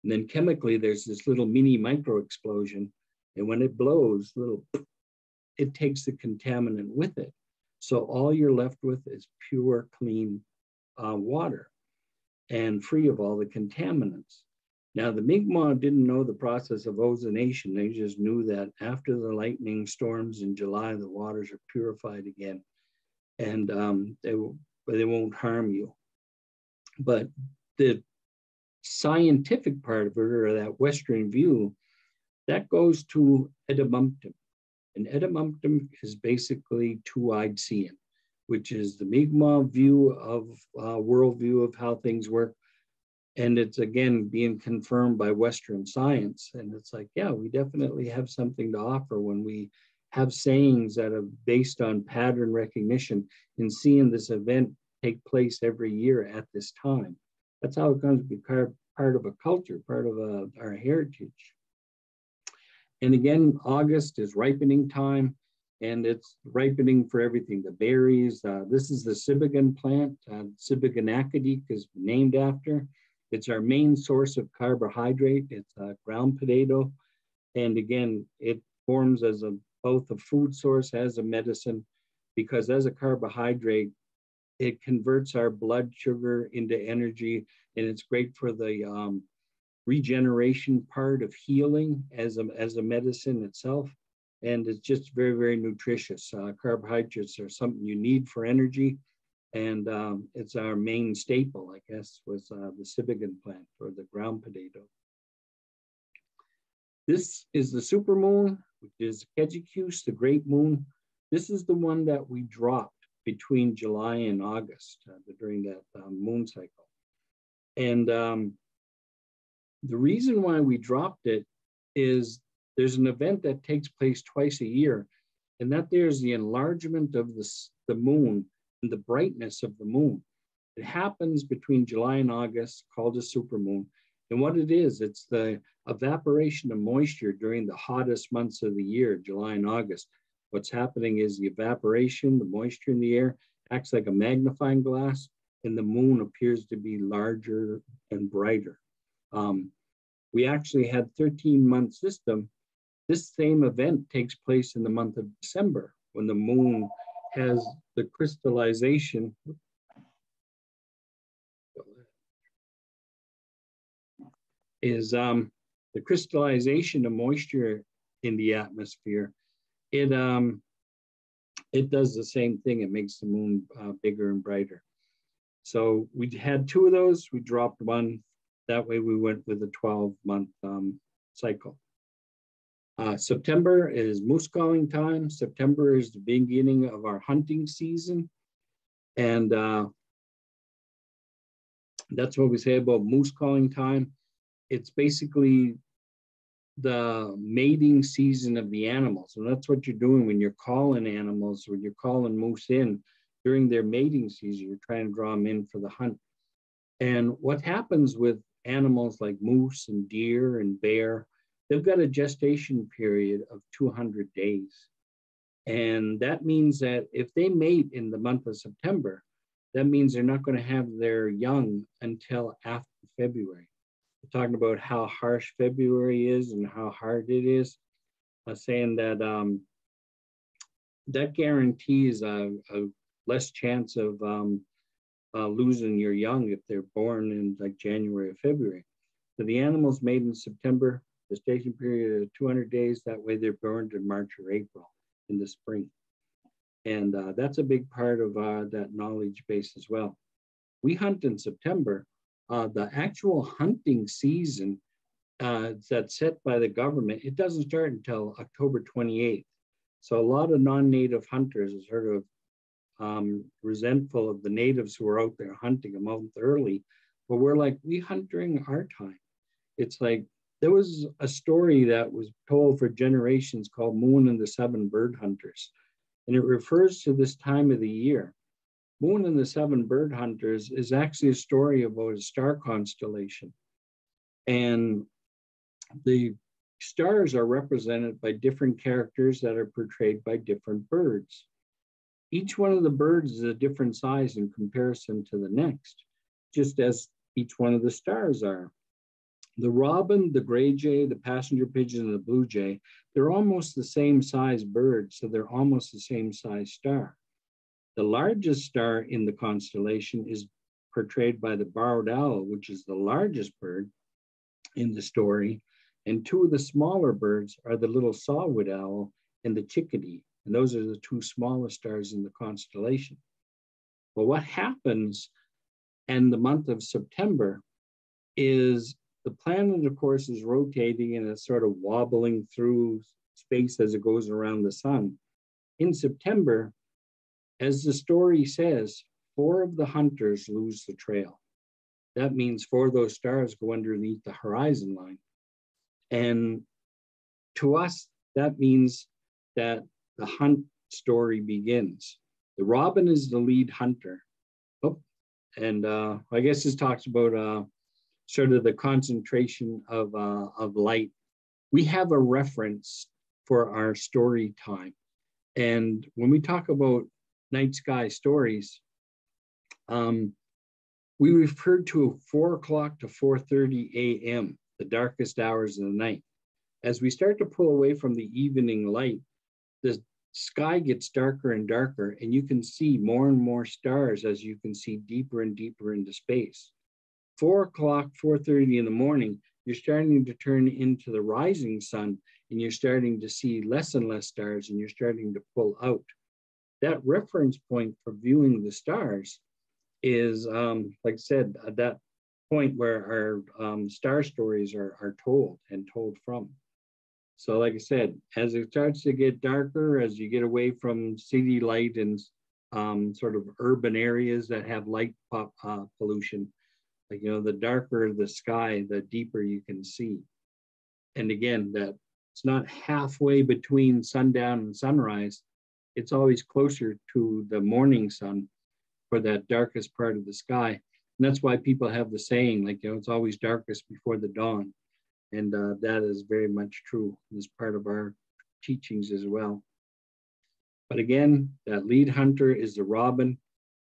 And then chemically, there's this little mini micro explosion. And when it blows, it takes the contaminant with it. So all you're left with is pure, clean water and free of all the contaminants. Now, the Mi'kmaq didn't know the process of ozonation. They just knew that after the lightning storms in July, the waters are purified again, and they won't harm you. But the scientific part of it, or that Western view, that goes to Edumumptum. And Edumumptum is basically two-eyed seeing, which is the Mi'kmaq view of worldview of how things work. And it's, again, being confirmed by Western science. And it's like, yeah, we definitely have something to offer when we have sayings that are based on pattern recognition and seeing this event take place every year at this time. That's how it comes to be part of a culture, part of our heritage. And again, August is ripening time, and it's ripening for everything. The berries, this is the Sibigan plant. Sibigan acadic is named after. It's our main source of carbohydrate. It's a ground potato. And again, it forms as both a food source as a medicine, because as a carbohydrate, it converts our blood sugar into energy, and it's great for the regeneration part of healing as a medicine itself. And it's just very, very nutritious. Carbohydrates are something you need for energy. And it's our main staple, I guess, was the Sibigan plant, or the ground potato. This is the supermoon, which is Kejikuse, the great moon. This is the one that we dropped between July and August during that moon cycle. And the reason why we dropped it is there's an event that takes place twice a year, and that there's the enlargement of the moon and the brightness of the moon. It happens between July and August, called a supermoon. And what it is, it's the evaporation of moisture during the hottest months of the year, July and August. What's happening is the evaporation, the moisture in the air, acts like a magnifying glass, and the moon appears to be larger and brighter. We actually had 13-month system. This same event takes place in the month of December, when the moon has the crystallization. Is the crystallization of moisture in the atmosphere. It does the same thing. It makes the moon bigger and brighter. So we had 2 of those. We dropped one. That way we went with a 12-month cycle. September is moose calling time. September is the beginning of our hunting season. And that's what we say about moose calling time. It's basically the mating season of the animals. And that's what you're doing when you're calling animals, when you're calling moose in during their mating season. You're trying to draw them in for the hunt. And what happens with animals like moose and deer and bear, they've got a gestation period of 200 days. And that means that if they mate in the month of September, that means they're not going to have their young until after February. talking about how harsh February is and how hard it is, saying that that guarantees a less chance of losing your young if they're born in like January or February. So the animals made in September, gestation period of 200 days, that way they're born in March or April in the spring. And that's a big part of that knowledge base as well. We hunt in September. The actual hunting season that's set by the government, it doesn't start until October 28th. So a lot of non-native hunters are sort of resentful of the natives who are out there hunting a month early. But we're like, we hunt during our time. It's like, there was a story that was told for generations called Moon and the Seven Bird Hunters. And it refers to this time of the year. Moon and the Seven Bird Hunters is actually a story about a star constellation. And the stars are represented by different characters that are portrayed by different birds. Each one of the birds is a different size in comparison to the next, just as each one of the stars are. The robin, the gray jay, the passenger pigeon, and the blue jay, they're almost the same size birds, so they're almost the same size star. The largest star in the constellation is portrayed by the barred owl, which is the largest bird in the story. And two of the smaller birds are the little sawwood owl and the chickadee. And those are the two smallest stars in the constellation. But what happens in the month of September is the planet, of course, is rotating and it's sort of wobbling through space as it goes around the sun. In September, as the story says, 4 of the hunters lose the trail. That means 4 of those stars go underneath the horizon line. And to us, that means that the hunt story begins. The robin is the lead hunter. Oh, and I guess this talks about sort of the concentration of light. We have a reference for our story time. And when we talk about night sky stories, we refer to 4 o'clock to 4:30 a.m., the darkest hours of the night. As we start to pull away from the evening light, the sky gets darker and darker, and you can see more and more stars as you can see deeper and deeper into space. 4 o'clock, 4:30 in the morning, you're starting to turn into the rising sun, and you're starting to see less and less stars, and you're starting to pull out. That reference point for viewing the stars is, like I said, at that point where our star stories are told and told from. So like I said, as it starts to get darker, as you get away from city light and sort of urban areas that have light pollution, like, you know, the darker the sky, the deeper you can see. And again, that it's not halfway between sundown and sunrise. It's always closer to the morning sun for that darkest part of the sky. And that's why people have the saying, like, you know, it's always darkest before the dawn. And that is very much true as part of our teachings as well. But again, that lead hunter is the robin.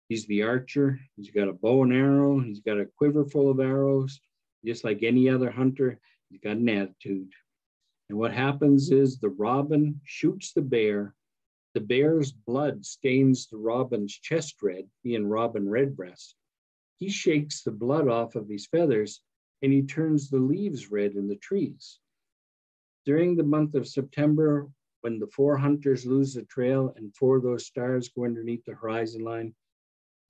He's the archer. He's got a bow and arrow. He's got a quiver full of arrows. Just like any other hunter, he's got an attitude. And what happens is the robin shoots the bear. The bear's blood stains the robin's chest red, being robin redbreast. He shakes the blood off of his feathers and he turns the leaves red in the trees. During the month of September, when the 4 hunters lose the trail and 4 of those stars go underneath the horizon line,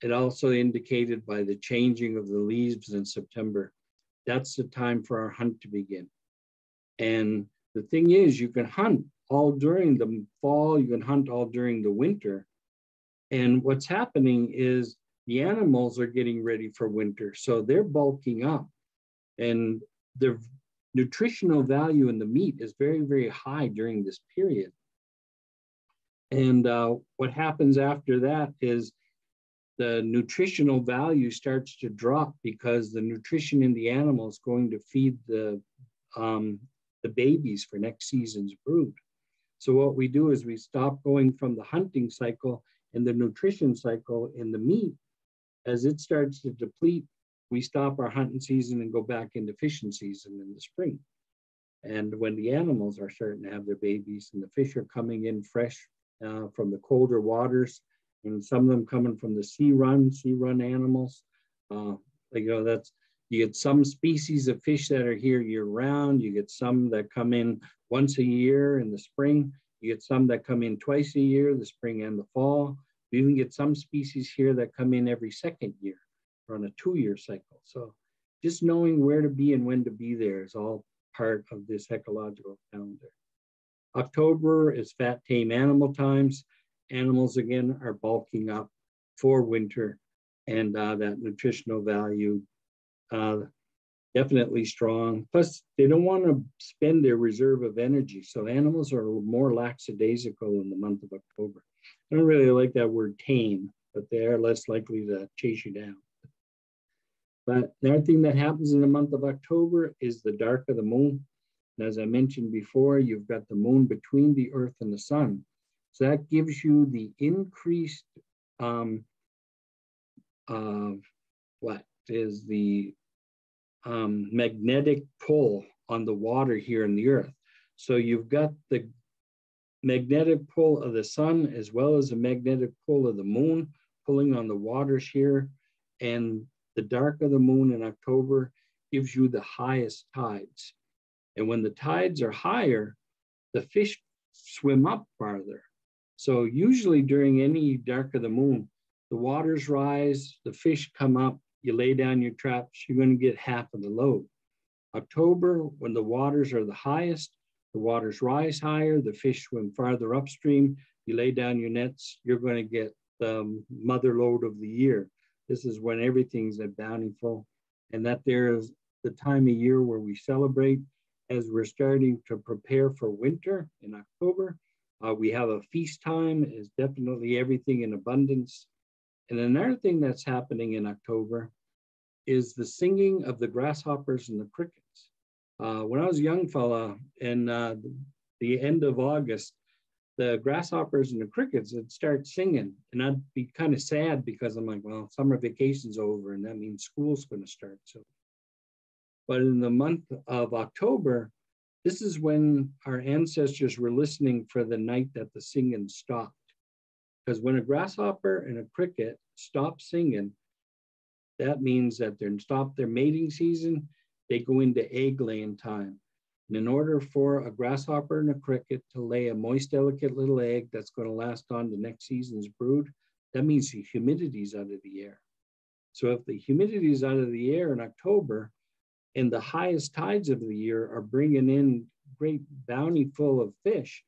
it also indicated by the changing of the leaves in September, that's the time for our hunt to begin. And the thing is, you can hunt all during the fall, you can hunt all during the winter. And what's happening is the animals are getting ready for winter, so they're bulking up. And the nutritional value in the meat is very, very high during this period. And what happens after that is the nutritional value starts to drop because the nutrition in the animal is going to feed the babies for next season's brood. So what we do is we stop going from the hunting cycle and the nutrition cycle in the meat. As it starts to deplete, we stop our hunting season and go back into fishing season in the spring. And when the animals are starting to have their babies and the fish are coming in fresh from the colder waters, and some of them coming from the sea run animals, you get some species of fish that are here year round. You get some that come in once a year in the spring. You get some that come in twice a year, the spring and the fall. You even get some species here that come in every second year or on a 2-year cycle. So just knowing where to be and when to be there is all part of this ecological calendar. October is fat tame animal times. Animals again are bulking up for winter, and that nutritional value definitely strong. Plus, they don't want to spend their reserve of energy. So animals are more lackadaisical in the month of October. I don't really like that word tame, but they are less likely to chase you down. But the other thing that happens in the month of October is the dark of the moon. And as I mentioned before, you've got the moon between the earth and the sun. So that gives you the increased magnetic pull on the water here in the earth. So you've got the magnetic pull of the sun as well as the magnetic pull of the moon pulling on the waters here. And the dark of the moon in October gives you the highest tides. And when the tides are higher, the fish swim up farther. So usually during any dark of the moon, the waters rise, the fish come up, you lay down your traps, you're going to get half of the load. October, when the waters are the highest, the waters rise higher, the fish swim farther upstream, you lay down your nets, you're going to get the mother load of the year. This is when everything's at bountiful, and that there is the time of year where we celebrate as we're starting to prepare for winter in October. We have a feast time, is definitely everything in abundance. And another thing that's happening in October is the singing of the grasshoppers and the crickets. When I was a young fella in the end of August, the grasshoppers and the crickets would start singing. And I'd be kind of sad because I'm like, well, summer vacation's over and that means school's going to start soon. But in the month of October, this is when our ancestors were listening for the night that the singing stopped. Because when a grasshopper and a cricket stop singing, that means that they're stopped their mating season, they go into egg laying time. And in order for a grasshopper and a cricket to lay a moist, delicate little egg that's going to last on the next season's brood, that means the humidity's out of the air. So if the humidity is out of the air in October, and the highest tides of the year are bringing in great bounty full of fish,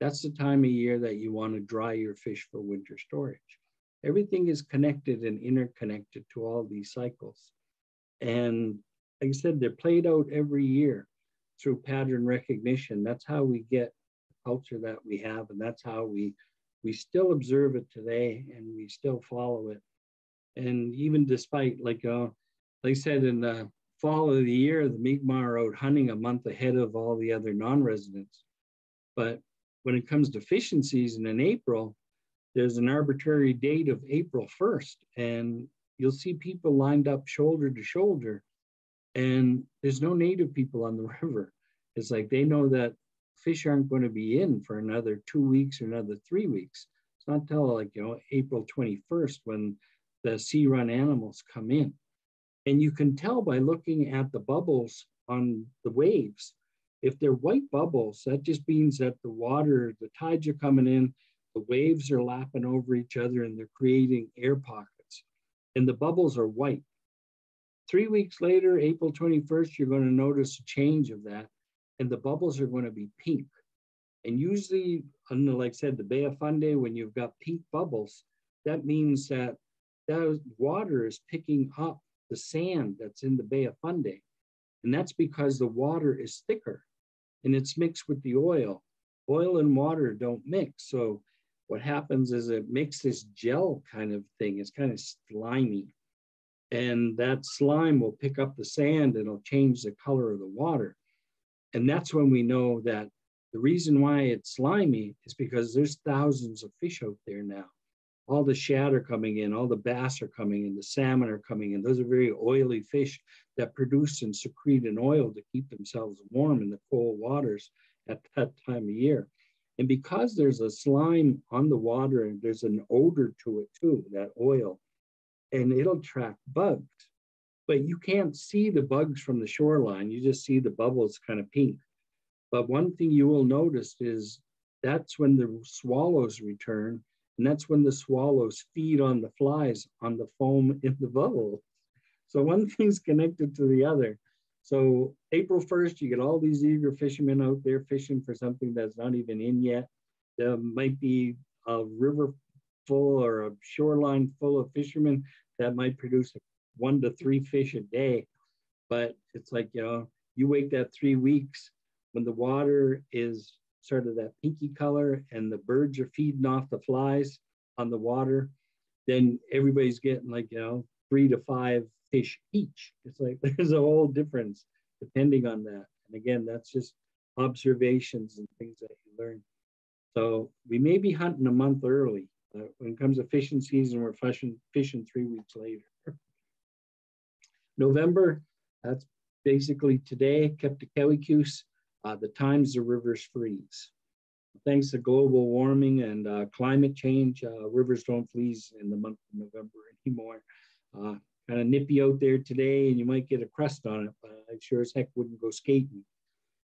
that's the time of year that you want to dry your fish for winter storage. Everything is connected and interconnected to all these cycles. And like I said, they're played out every year through pattern recognition. That's how we get the culture that we have, and that's how we still observe it today, and we still follow it. And even despite, like I said, in the fall of the year, the Mi'kmaq are out hunting a month ahead of all the other non-residents. But when it comes to fishing season in April, there's an arbitrary date of April 1st, and you'll see people lined up shoulder to shoulder, and there's no native people on the river. It's like they know that fish aren't going to be in for another 2 weeks or another 3 weeks. It's not until April 21st when the sea run animals come in. And you can tell by looking at the bubbles on the waves. If they're white bubbles, that just means that the water, the tides are coming in, the waves are lapping over each other and they're creating air pockets. And the bubbles are white. 3 weeks later, April 21st, you're going to notice a change of that. And the bubbles are going to be pink. And usually, like I said, the Bay of Fundy, when you've got pink bubbles, that means that that water is picking up the sand that's in the Bay of Fundy. And that's because the water is thicker and it's mixed with the oil. Oil and water don't mix. So what happens is it makes this gel kind of thing. It's kind of slimy. And that slime will pick up the sand and it'll change the color of the water. And that's when we know that the reason why it's slimy is because there's thousands of fish out there now. all the shad are coming in, all the bass are coming in, the salmon are coming in. Those are very oily fish that produce and secrete an oil to keep themselves warm in the cold waters at that time of year. And because there's a slime on the water and there's an odor to it too, that oil, and it'll attract bugs. But you can't see the bugs from the shoreline. You just see the bubbles kind of pink. But one thing you will notice is that's when the swallows return, and that's when the swallows feed on the flies on the foam in the bubble. So one thing's connected to the other. So April 1st, you get all these eager fishermen out there fishing for something that's not even in yet. There might be a river full or a shoreline full of fishermen that might produce 1 to 3 fish a day. But it's like, you know, you wait that 3 weeks when the water is sort of that pinky color and the birds are feeding off the flies on the water, then everybody's getting like, you know, 3 to 5 fish each. It's like there's a whole difference depending on that. And again, that's just observations and things that you learn. So we may be hunting a month early. When it comes to fishing season, we're fishing 3 weeks later. November, that's basically today, Keptikewicus, the times the rivers freeze. Thanks to global warming and climate change, rivers don't freeze in the month of November anymore. Kind of nippy out there today, and you might get a crust on it, but I sure as heck wouldn't go skating.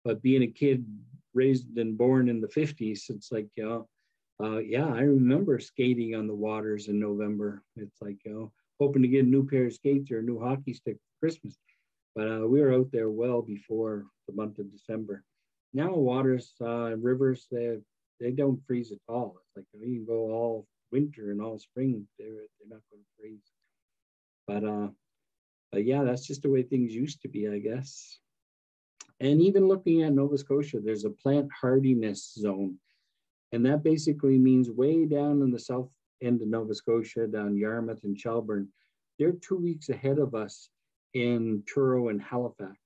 But being a kid raised and born in the 50s, it's like, yeah, I remember skating on the waters in November. It's like, hoping to get a new pair of skates or a new hockey stick for Christmas. But we were out there well before the month of December. Now waters, rivers, they don't freeze at all. It's like you can go all winter and all spring, they're not going to freeze. But yeah, that's just the way things used to be, I guess. And even looking at Nova Scotia, there's a plant hardiness zone. And that basically means way down in the south end of Nova Scotia, down Yarmouth and Shelburne, they're 2 weeks ahead of us in Truro and Halifax.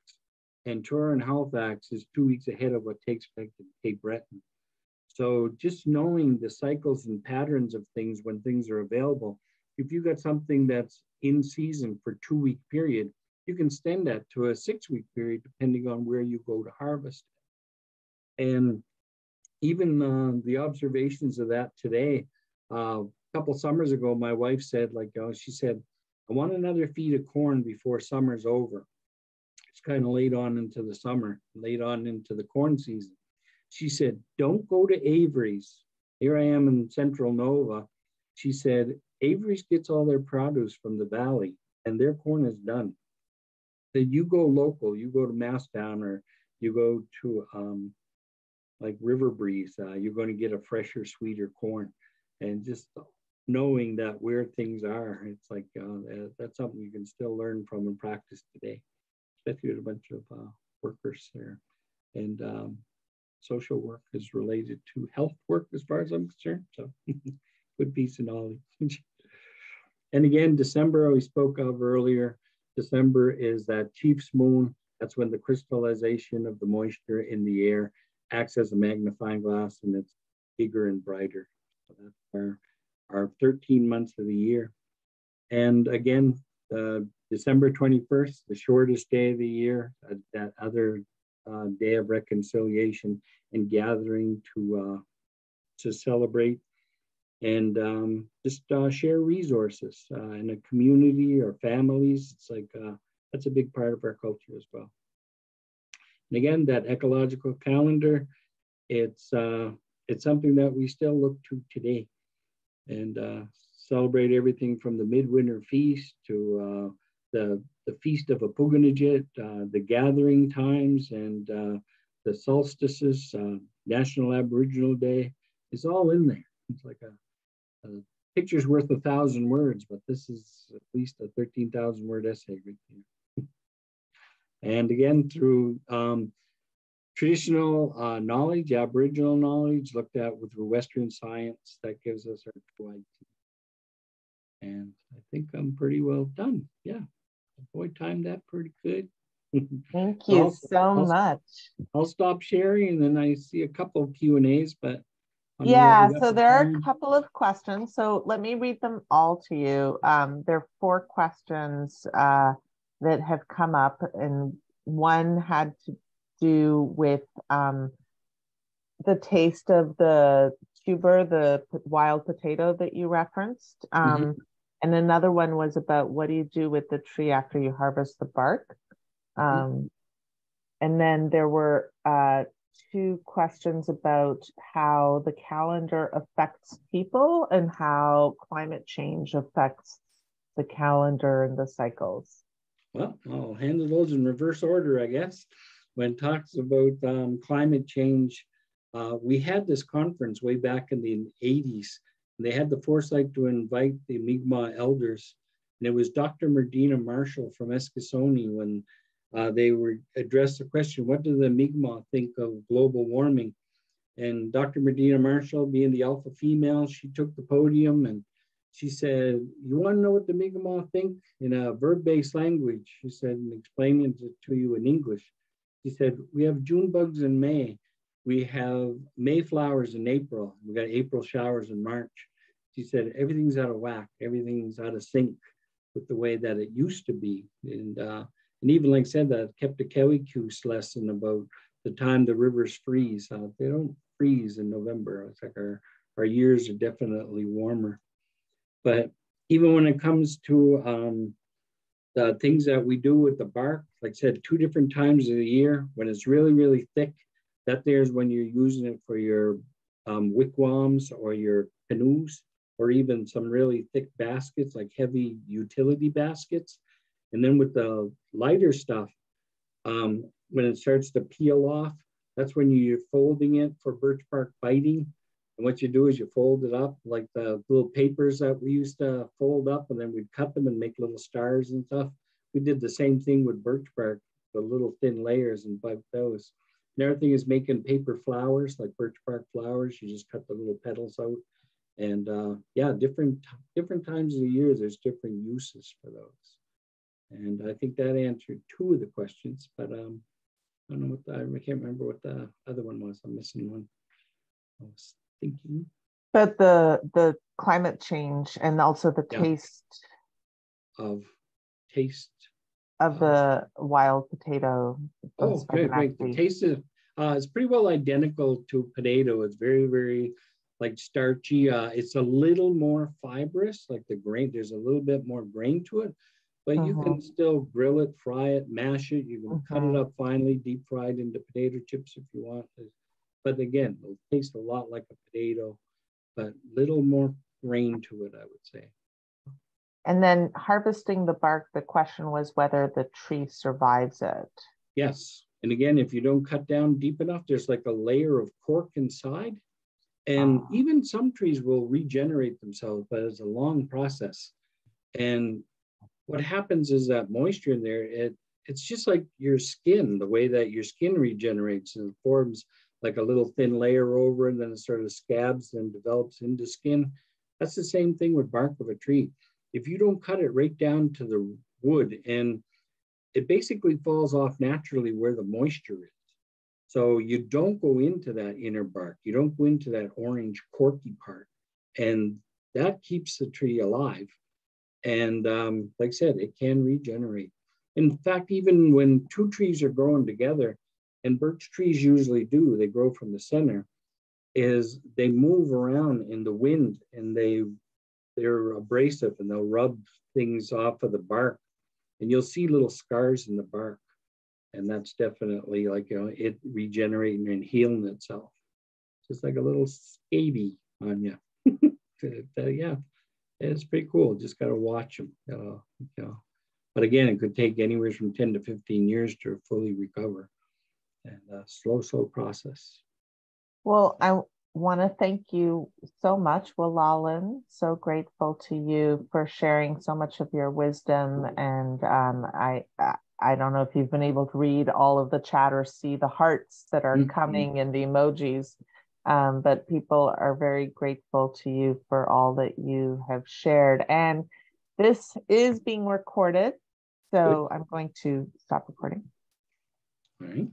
And Truro and Halifax is 2 weeks ahead of what takes place in Cape Breton. So just knowing the cycles and patterns of things when things are available, if you got something that's in season for 2 week period, you can extend that to a 6 week period, depending on where you go to harvest. And even the observations of that today, a couple summers ago, my wife said, she said, I want another feed of corn before summer's over. It's kind of late on into the summer, late on into the corn season. She said, don't go to Avery's. Here I am in central Nova. She said, Avery's gets all their produce from the valley and their corn is done. That you go local, you go to Masstown or you go to like River Breeze, you're going to get a fresher, sweeter corn. And just knowing that where things are, it's like that's something you can still learn from and practice today, especially with a bunch of workers there. And social work is related to health work as far as I'm concerned. So good piece of knowledge. And again, December, we spoke of earlier. December is that chief's moon. That's when the crystallization of the moisture in the air acts as a magnifying glass and it's bigger and brighter. So that's our 13 months of the year. And again, December 21st, the shortest day of the year, that other day of reconciliation and gathering to celebrate and just share resources in a community or families. It's like, that's a big part of our culture as well. And again, that ecological calendar, it's something that we still look to today and celebrate everything from the midwinter feast to the feast of Apuganajit, the gathering times and the solstices, National Aboriginal Day is all in there. It's like a picture's worth 1,000 words, but this is at least a 13,000 word essay right here. And again, through traditional knowledge, Aboriginal knowledge, looked at through Western science, that gives us our true identity. And I think I'm pretty well done. Yeah, boy, timed that pretty good. Thank you so much. I'll stop sharing, and then I see a couple of Q&As, but Yeah, We got so the there are a time? couple of questions. So let me read them all to you. There are four questions that have come up, and one had to do with the taste of the tuber, the wild potato that you referenced. Mhm. And another one was about what do you do with the tree after you harvest the bark? Mhm. Um, and then there were two questions about how the calendar affects people and how climate change affects the calendar and the cycles. Well, I'll handle those in reverse order, I guess. When it talks about climate change, we had this conference way back in the 80s, and they had the foresight to invite the Mi'kmaq elders. And it was Dr. Medina Marshall from Eskasoni when they were addressed the question, what do the Mi'kmaq think of global warming? And Dr. Medina Marshall, being the alpha female, she took the podium and she said, you want to know what the Mi'kmaq think in a verb-based language? She said, and explaining it to you in English. She said, we have June bugs in May. We have May flowers in April. We got April showers in March. She said, everything's out of whack. Everything's out of sync with the way that it used to be. And even like I said, that kept a Kewiku's lesson about the time the rivers freeze. They don't freeze in November. It's like our years are definitely warmer. But even when it comes to the things that we do with the bark, like I said, two different times of the year, when it's really, really thick, that there's when you're using it for your wigwams or your canoes, or even some really thick baskets, like heavy utility baskets. And then with the lighter stuff, when it starts to peel off, that's when you're folding it for birch bark biting. And what you do is you fold it up like the little papers that we used to fold up, and then we'd cut them and make little stars and stuff. We did the same thing with birch bark, the little thin layers, and bite those. Another thing is making paper flowers, like birch bark flowers. You just cut the little petals out. And yeah, different times of the year, there's different uses for those. And I think that answered two of the questions, but I don't know what I can't remember what the other one was. I'm missing one. I was thinking. But the climate change and also the Yeah, taste of taste. of the wild potato. Oh, great. The taste is it's pretty well identical to potato. It's very, very like starchy. It's a little more fibrous, like the grain. There's a little bit more grain to it, but you can still grill it, fry it, mash it. You can cut it up finely, deep fried into potato chips if you want. But again, it'll taste a lot like a potato, but little more grain to it, I would say. And then harvesting the bark, the question was whether the tree survives it. Yes. And again, if you don't cut down deep enough, there's like a layer of cork inside. And even some trees will regenerate themselves, but it's a long process. And what happens is that moisture in there, it's just like your skin, the way that your skin regenerates and forms like a little thin layer over, and then it sort of scabs and develops into skin. That's the same thing with bark of a tree. If you don't cut it right down to the wood, and it basically falls off naturally where the moisture is. So you don't go into that inner bark. You don't go into that orange corky part. And that keeps the tree alive. And like I said, it can regenerate. In fact, even when two trees are growing together, and birch trees usually do, they grow from the center, is they move around in the wind, and they're abrasive, and they'll rub things off of the bark, and you'll see little scars in the bark. And that's definitely like, it regenerating and healing itself. Just like a little scaby on you. Yeah, it's pretty cool. Just got to watch them. But again, it could take anywhere from 10 to 15 years to fully recover. And slow process. Well, I want to thank you so much, Walalin. So grateful to you for sharing so much of your wisdom. And I don't know if you've been able to read all of the chat or see the hearts that are coming and the emojis, but people are very grateful to you for all that you have shared. And this is being recorded, so I'm going to stop recording. All right.